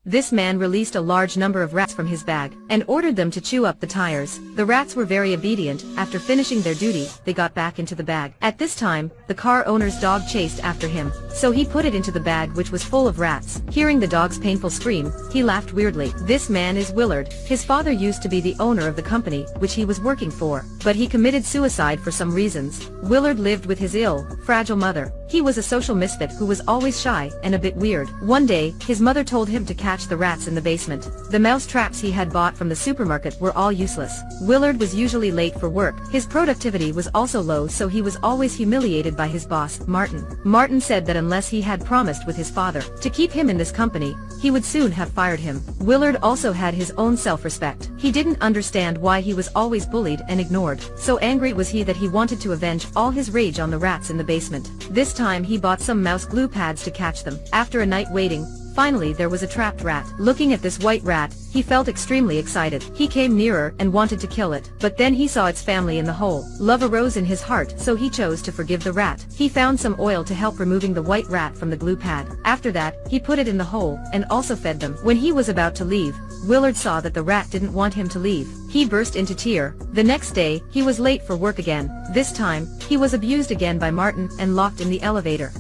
This man released a large number of rats from his bag, and ordered them to chew up the tires. The rats were very obedient. After finishing their duty, they got back into the bag. At this time, the car owner's dog chased after him, so he put it into the bag which was full of rats. Hearing the dog's painful scream, he laughed weirdly. This man is Willard. His father used to be the owner of the company which he was working for, but he committed suicide for some reasons. Willard lived with his ill, fragile mother. He was a social misfit who was always shy and a bit weird. One day, his mother told him to catch the rats in the basement. The mouse traps he had bought from the supermarket were all useless. Willard was usually late for work. His productivity was also low, so he was always humiliated by his boss, Martin. Martin said that unless he had promised with his father to keep him in this company, he would soon have fired him. Willard also had his own self-respect. He didn't understand why he was always bullied and ignored. So angry was he that he wanted to avenge all his rage on the rats in the basement. This time he bought some mouse glue pads to catch them. After a night waiting, finally there was a trapped rat. Looking at this white rat, he felt extremely excited. He came nearer and wanted to kill it, but then he saw its family in the hole. Love arose in his heart, so he chose to forgive the rat. He found some oil to help removing the white rat from the glue pad. After that, he put it in the hole, and also fed them. When he was about to leave, Willard saw that the rat didn't want him to leave. He burst into tears. The next day, he was late for work again. This time, he was abused again by Martin and locked in the elevator.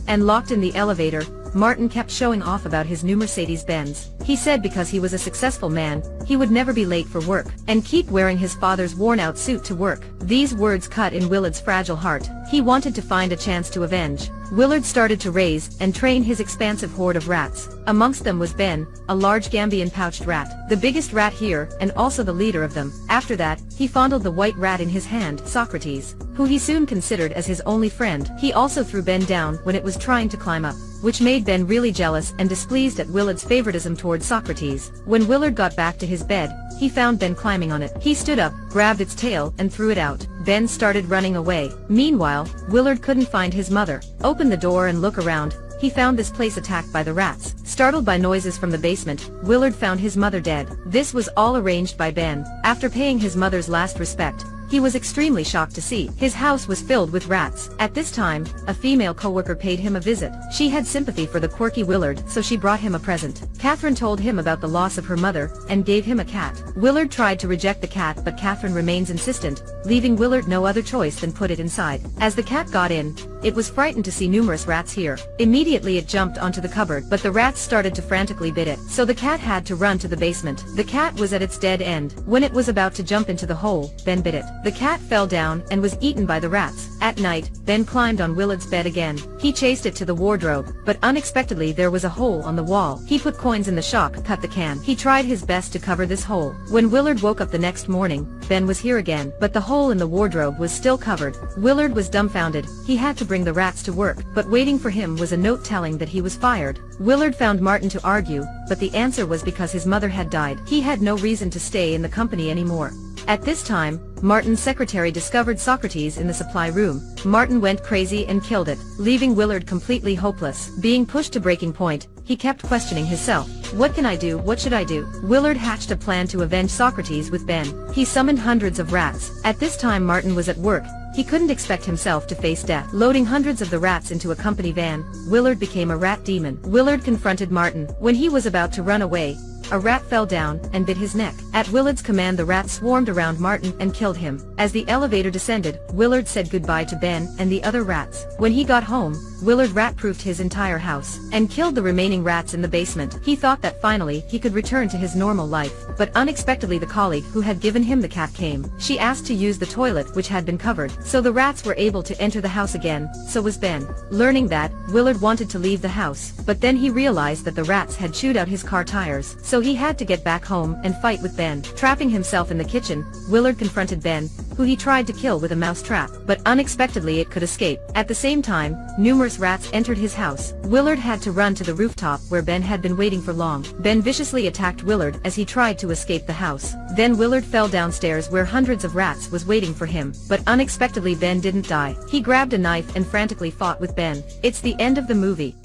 Martin kept showing off about his new Mercedes-Benz. He said because he was a successful man, he would never be late for work, and keep wearing his father's worn-out suit to work. These words cut in Willard's fragile heart. He wanted to find a chance to avenge. Willard started to raise and train his expansive horde of rats. Amongst them was Ben, a large Gambian pouched rat, the biggest rat here and also the leader of them. After that, he fondled the white rat in his hand, Socrates, who he soon considered as his only friend. He also threw Ben down when it was trying to climb up, which made Ben really jealous and displeased at Willard's favoritism towards Socrates. When Willard got back to his bed, he found Ben climbing on it. He stood up, grabbed its tail, and threw it out. Ben started running away. Meanwhile, Willard couldn't find his mother. Open the door and look around. He found this place attacked by the rats. Startled by noises from the basement, Willard found his mother dead. This was all arranged by Ben. After paying his mother's last respect, he was extremely shocked to see his house was filled with rats. At this time, a female coworker paid him a visit. She had sympathy for the quirky Willard, so she brought him a present. Catherine told him about the loss of her mother, and gave him a cat. Willard tried to reject the cat, but Catherine remains insistent, leaving Willard no other choice than put it inside. As the cat got in, it was frightened to see numerous rats here. Immediately it jumped onto the cupboard, but the rats started to frantically bit it, so the cat had to run to the basement. The cat was at its dead end. When it was about to jump into the hole, Ben bit it. The cat fell down and was eaten by the rats. At night, Ben climbed on Willard's bed again. He chased it to the wardrobe, but unexpectedly there was a hole on the wall. He put coins in the shock, cut the can. He tried his best to cover this hole. When Willard woke up the next morning, Ben was here again, but the hole in the wardrobe was still covered. Willard was dumbfounded. He had to bring the rats to work, but waiting for him was a note telling that he was fired. Willard found Martin to argue, but the answer was because his mother had died. He had no reason to stay in the company anymore. At this time, Martin's secretary discovered Socrates in the supply room. Martin went crazy and killed it, leaving Willard completely hopeless. Being pushed to breaking point, he kept questioning himself. What can I do? What should I do? Willard hatched a plan to avenge Socrates with Ben. He summoned hundreds of rats. At this time Martin was at work. He couldn't expect himself to face death. Loading hundreds of the rats into a company van, Willard became a rat demon. Willard confronted Martin. When he was about to run away, a rat fell down and bit his neck. At Willard's command, the rats swarmed around Martin and killed him. As the elevator descended, Willard said goodbye to Ben and the other rats. When he got home, Willard rat-proofed his entire house and killed the remaining rats in the basement. He thought that finally he could return to his normal life, but unexpectedly the colleague who had given him the cat came. She asked to use the toilet which had been covered, so the rats were able to enter the house again. So was Ben. Learning that, Willard wanted to leave the house, but then he realized that the rats had chewed out his car tires, so he had to get back home and fight with Ben. Trapping himself in the kitchen, Willard confronted Ben, who he tried to kill with a mouse trap, but unexpectedly it could escape. At the same time, numerous rats entered his house. Willard had to run to the rooftop where Ben had been waiting for long. Ben viciously attacked Willard as he tried to escape the house. Then Willard fell downstairs where hundreds of rats was waiting for him, but unexpectedly Ben didn't die. He grabbed a knife and frantically fought with Ben. It's the end of the movie.